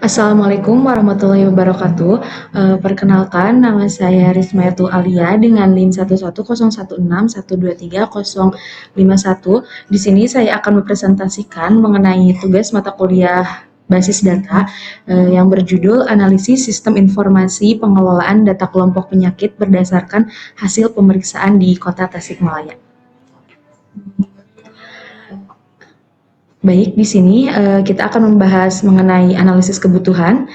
Assalamualaikum warahmatullahi wabarakatuh. Perkenalkan, nama saya Rismayatul Alia dengan NIM 11016123051. Di sini saya akan mempresentasikan mengenai tugas mata kuliah basis data yang berjudul Analisis Sistem Informasi Pengelolaan Data Kelompok Penyakit berdasarkan hasil pemeriksaan di Kota Tasikmalaya. Baik, di sini kita akan membahas mengenai analisis kebutuhan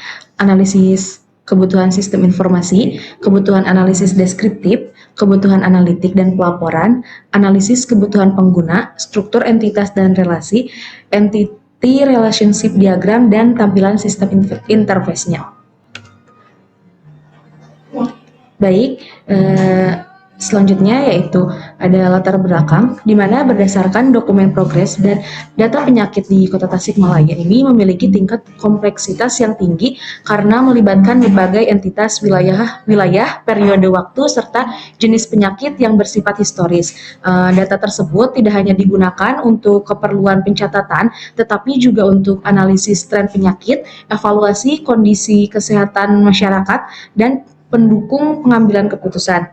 sistem informasi, kebutuhan analisis deskriptif, kebutuhan analitik dan pelaporan, analisis kebutuhan pengguna, struktur entitas dan relasi, entity relationship diagram, dan tampilan sistem interface-nya. Baik, selanjutnya yaitu ada latar belakang, di mana berdasarkan dokumen progres dan data penyakit di Kota Tasikmalaya ini memiliki tingkat kompleksitas yang tinggi karena melibatkan berbagai entitas wilayah, periode waktu, serta jenis penyakit yang bersifat historis. Data tersebut tidak hanya digunakan untuk keperluan pencatatan, tetapi juga untuk analisis tren penyakit, evaluasi kondisi kesehatan masyarakat, dan pendukung pengambilan keputusan.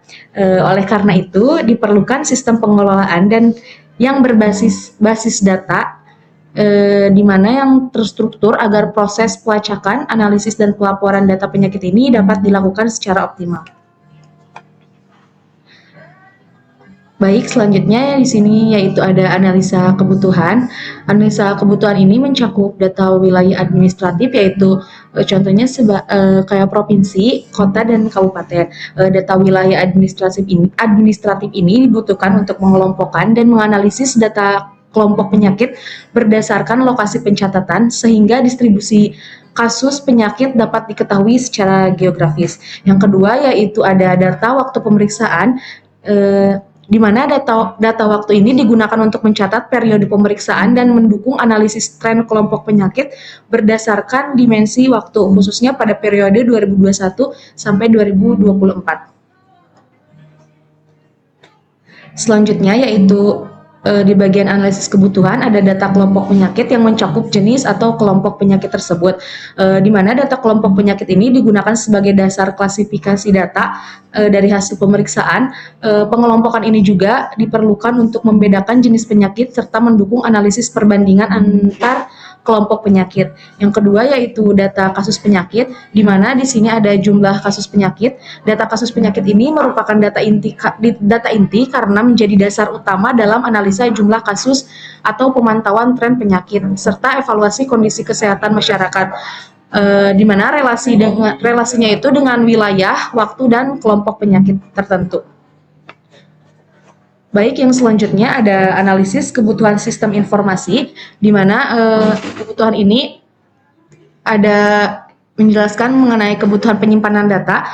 Oleh karena itu, diperlukan sistem pengelolaan dan yang berbasis data, di mana yang terstruktur agar proses pelacakan, analisis, dan pelaporan data penyakit ini dapat dilakukan secara optimal. Baik, selanjutnya di sini yaitu ada analisa kebutuhan. Analisa kebutuhan ini mencakup data wilayah administratif, yaitu contohnya kayak provinsi, kota, dan kabupaten. Data wilayah administratif ini dibutuhkan untuk mengelompokkan dan menganalisis data kelompok penyakit berdasarkan lokasi pencatatan sehingga distribusi kasus penyakit dapat diketahui secara geografis. Yang kedua yaitu ada data waktu pemeriksaan, di mana data waktu ini digunakan untuk mencatat periode pemeriksaan dan mendukung analisis tren kelompok penyakit berdasarkan dimensi waktu, khususnya pada periode 2021 sampai 2024. Selanjutnya yaitu di bagian analisis kebutuhan ada data kelompok penyakit yang mencakup jenis atau kelompok penyakit tersebut, di mana data kelompok penyakit ini digunakan sebagai dasar klasifikasi data dari hasil pemeriksaan. Pengelompokan ini juga diperlukan untuk membedakan jenis penyakit serta mendukung analisis perbandingan antar kelompok penyakit. Yang kedua yaitu data kasus penyakit, di mana di sini ada jumlah kasus penyakit. Data kasus penyakit ini merupakan data inti karena menjadi dasar utama dalam analisa jumlah kasus atau pemantauan tren penyakit serta evaluasi kondisi kesehatan masyarakat. Di mana relasinya itu dengan wilayah, waktu, dan kelompok penyakit tertentu. Baik, yang selanjutnya ada analisis kebutuhan sistem informasi, di mana kebutuhan ini ada menjelaskan mengenai kebutuhan penyimpanan data.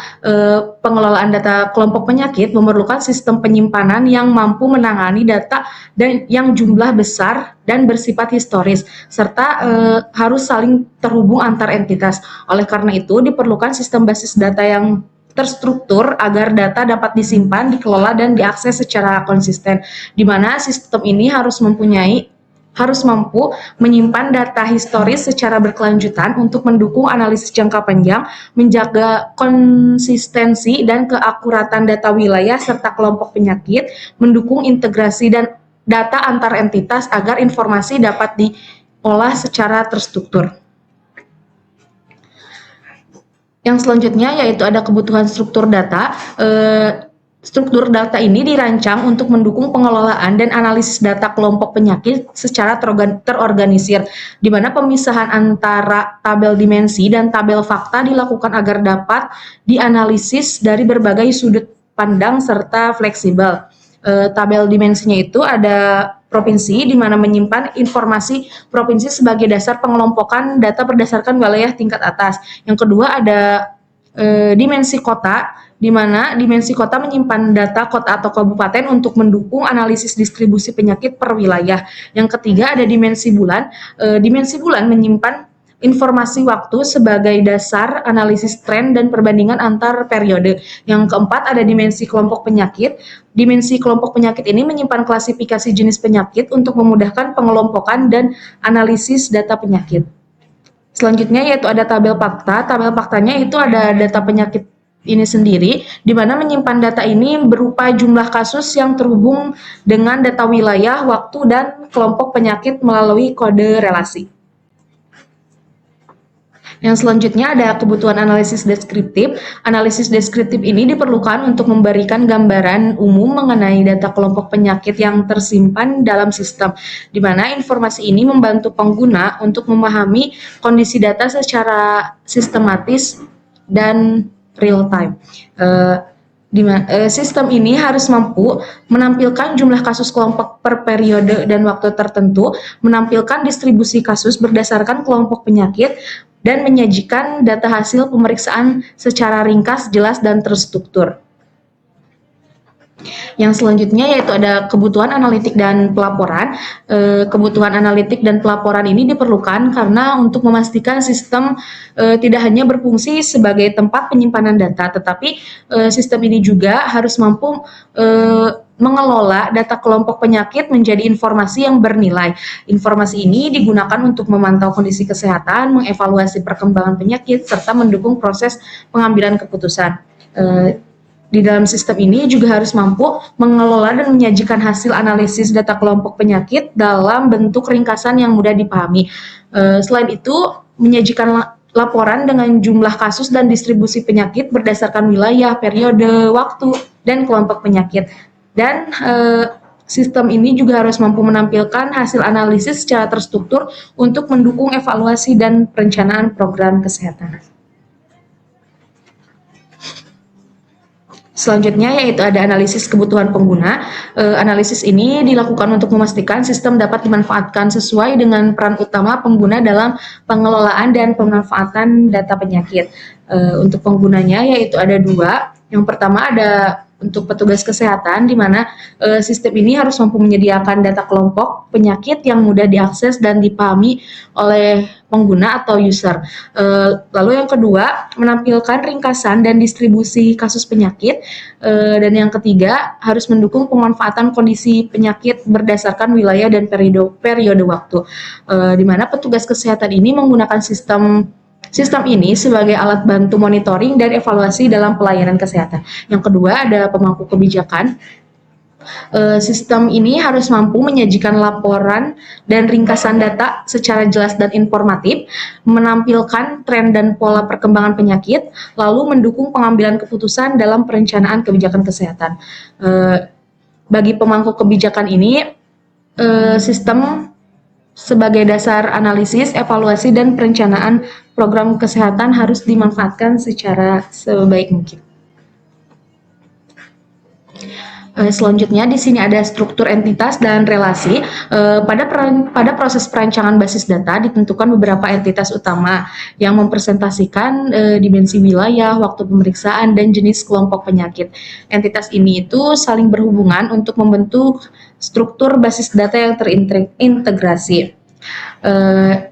Pengelolaan data kelompok penyakit memerlukan sistem penyimpanan yang mampu menangani data dan yang jumlah besar dan bersifat historis, serta harus saling terhubung antar entitas. Oleh karena itu, diperlukan sistem basis data yang terstruktur agar data dapat disimpan, dikelola, dan diakses secara konsisten, di mana sistem ini harus mampu menyimpan data historis secara berkelanjutan untuk mendukung analisis jangka panjang, menjaga konsistensi dan keakuratan data wilayah serta kelompok penyakit, mendukung integrasi dan data antar entitas agar informasi dapat diolah secara terstruktur. Yang selanjutnya yaitu ada kebutuhan struktur data. Struktur data ini dirancang untuk mendukung pengelolaan dan analisis data kelompok penyakit secara terorganisir, di mana pemisahan antara tabel dimensi dan tabel fakta dilakukan agar dapat dianalisis dari berbagai sudut pandang serta fleksibel. Tabel dimensinya itu ada provinsi, di mana menyimpan informasi provinsi sebagai dasar pengelompokan data berdasarkan wilayah tingkat atas. Yang kedua ada dimensi kota, di mana dimensi kota menyimpan data kota atau kabupaten untuk mendukung analisis distribusi penyakit per wilayah. Yang ketiga ada dimensi bulan. Dimensi bulan menyimpan informasi waktu sebagai dasar analisis tren dan perbandingan antar periode. Yang keempat ada dimensi kelompok penyakit. Dimensi kelompok penyakit ini menyimpan klasifikasi jenis penyakit untuk memudahkan pengelompokan dan analisis data penyakit. Selanjutnya yaitu ada tabel fakta. Tabel faktanya itu ada data penyakit ini sendiri, di mana menyimpan data ini berupa jumlah kasus yang terhubung dengan data wilayah, waktu, dan kelompok penyakit melalui kode relasi. Yang selanjutnya ada kebutuhan analisis deskriptif. Analisis deskriptif ini diperlukan untuk memberikan gambaran umum mengenai data kelompok penyakit yang tersimpan dalam sistem, di mana informasi ini membantu pengguna untuk memahami kondisi data secara sistematis dan real time. Sistem ini harus mampu menampilkan jumlah kasus kelompok per periode dan waktu tertentu, menampilkan distribusi kasus berdasarkan kelompok penyakit, dan menyajikan data hasil pemeriksaan secara ringkas, jelas, dan terstruktur. Yang selanjutnya yaitu ada kebutuhan analitik dan pelaporan. Kebutuhan analitik dan pelaporan ini diperlukan karena untuk memastikan sistem tidak hanya berfungsi sebagai tempat penyimpanan data, tetapi sistem ini juga harus mampu mengelola data kelompok penyakit menjadi informasi yang bernilai. Informasi ini digunakan untuk memantau kondisi kesehatan, mengevaluasi perkembangan penyakit, serta mendukung proses pengambilan keputusan. Di dalam sistem ini juga harus mampu mengelola dan menyajikan hasil analisis data kelompok penyakit dalam bentuk ringkasan yang mudah dipahami. Selain itu, menyajikan laporan dengan jumlah kasus dan distribusi penyakit berdasarkan wilayah, periode, waktu, dan kelompok penyakit. Dan sistem ini juga harus mampu menampilkan hasil analisis secara terstruktur untuk mendukung evaluasi dan perencanaan program kesehatan. Selanjutnya yaitu ada analisis kebutuhan pengguna. Analisis ini dilakukan untuk memastikan sistem dapat dimanfaatkan sesuai dengan peran utama pengguna dalam pengelolaan dan pemanfaatan data penyakit. Untuk penggunanya yaitu ada dua. Yang pertama ada untuk petugas kesehatan, di mana sistem ini harus mampu menyediakan data kelompok penyakit yang mudah diakses dan dipahami oleh pengguna atau user. Lalu yang kedua, menampilkan ringkasan dan distribusi kasus penyakit. Dan yang ketiga, harus mendukung pemanfaatan kondisi penyakit berdasarkan wilayah dan periode waktu. Di mana petugas kesehatan ini menggunakan sistem ini sebagai alat bantu monitoring dan evaluasi dalam pelayanan kesehatan. Yang kedua ada pemangku kebijakan. Sistem ini harus mampu menyajikan laporan dan ringkasan data secara jelas dan informatif, menampilkan tren dan pola perkembangan penyakit, lalu mendukung pengambilan keputusan dalam perencanaan kebijakan kesehatan. Bagi pemangku kebijakan ini, sistem sebagai dasar analisis, evaluasi, dan perencanaan program kesehatan harus dimanfaatkan secara sebaik mungkin. Selanjutnya di sini ada struktur entitas dan relasi. Pada proses perancangan basis data ditentukan beberapa entitas utama yang mempresentasikan dimensi wilayah, waktu pemeriksaan, dan jenis kelompok penyakit. Entitas ini itu saling berhubungan untuk membentuk struktur basis data yang terintegrasi.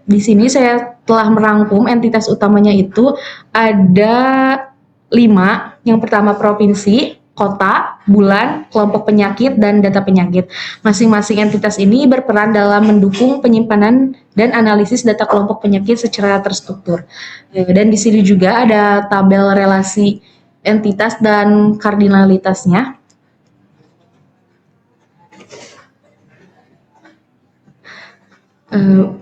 Di sini saya telah merangkum entitas utamanya itu ada 5. Yang pertama provinsi, kota, bulan, kelompok penyakit, dan data penyakit. Masing-masing entitas ini berperan dalam mendukung penyimpanan dan analisis data kelompok penyakit secara terstruktur. Dan di sini juga ada tabel relasi entitas dan kardinalitasnya.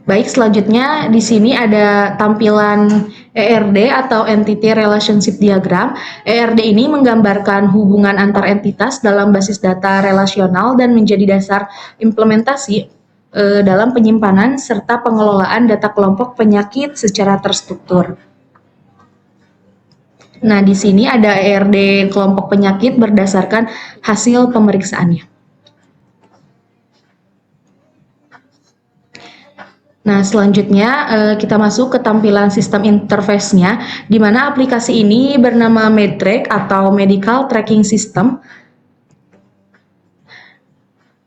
Baik, selanjutnya di sini ada tampilan ERD atau Entity Relationship Diagram. ERD ini menggambarkan hubungan antar entitas dalam basis data relasional dan menjadi dasar implementasi dalam penyimpanan serta pengelolaan data kelompok penyakit secara terstruktur. Nah, di sini ada ERD kelompok penyakit berdasarkan hasil pemeriksaannya. Nah, selanjutnya kita masuk ke tampilan sistem interface-nya, di mana aplikasi ini bernama MedTrack atau Medical Tracking System.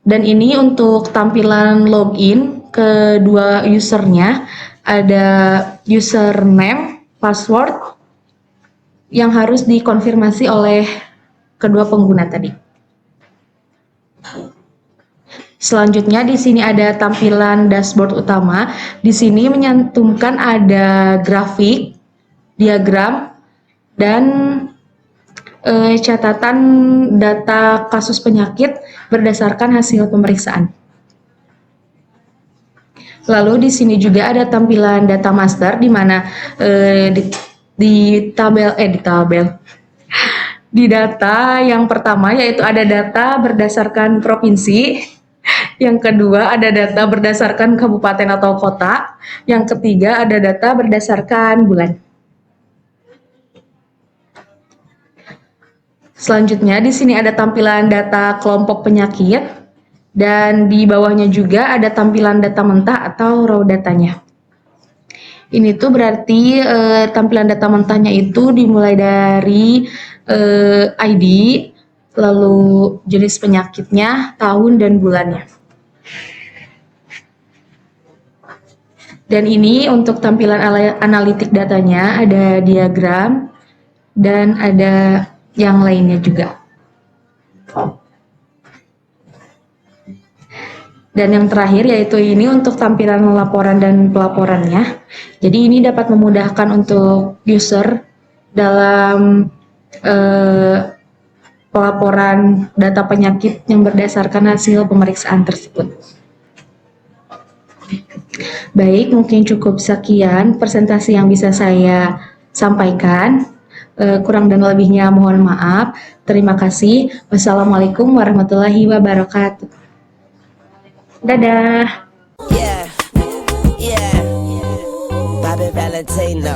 Dan ini untuk tampilan login kedua usernya, ada username, password, yang harus dikonfirmasi oleh kedua pengguna tadi. Selanjutnya di sini ada tampilan dashboard utama. Di sini menyantumkan ada grafik, diagram, dan catatan data kasus penyakit berdasarkan hasil pemeriksaan. Lalu di sini juga ada tampilan data master di mana di data yang pertama yaitu ada data berdasarkan provinsi, yang kedua ada data berdasarkan kabupaten atau kota, yang ketiga ada data berdasarkan bulan. Selanjutnya di sini ada tampilan data kelompok penyakit. Dan di bawahnya juga ada tampilan data mentah atau raw datanya. Ini tuh berarti tampilan data mentahnya itu dimulai dari ID, lalu jenis penyakitnya, tahun dan bulannya. Dan ini untuk tampilan analitik datanya ada diagram dan ada yang lainnya juga. Dan yang terakhir yaitu ini untuk tampilan laporan dan pelaporannya. Jadi ini dapat memudahkan untuk user dalam pelaporan data penyakit yang berdasarkan hasil pemeriksaan tersebut. Baik, mungkin cukup sekian presentasi yang bisa saya sampaikan. Kurang dan lebihnya mohon maaf. Terima kasih. Wassalamualaikum warahmatullahi wabarakatuh. Dadah. Yeah, Bobby Valentino.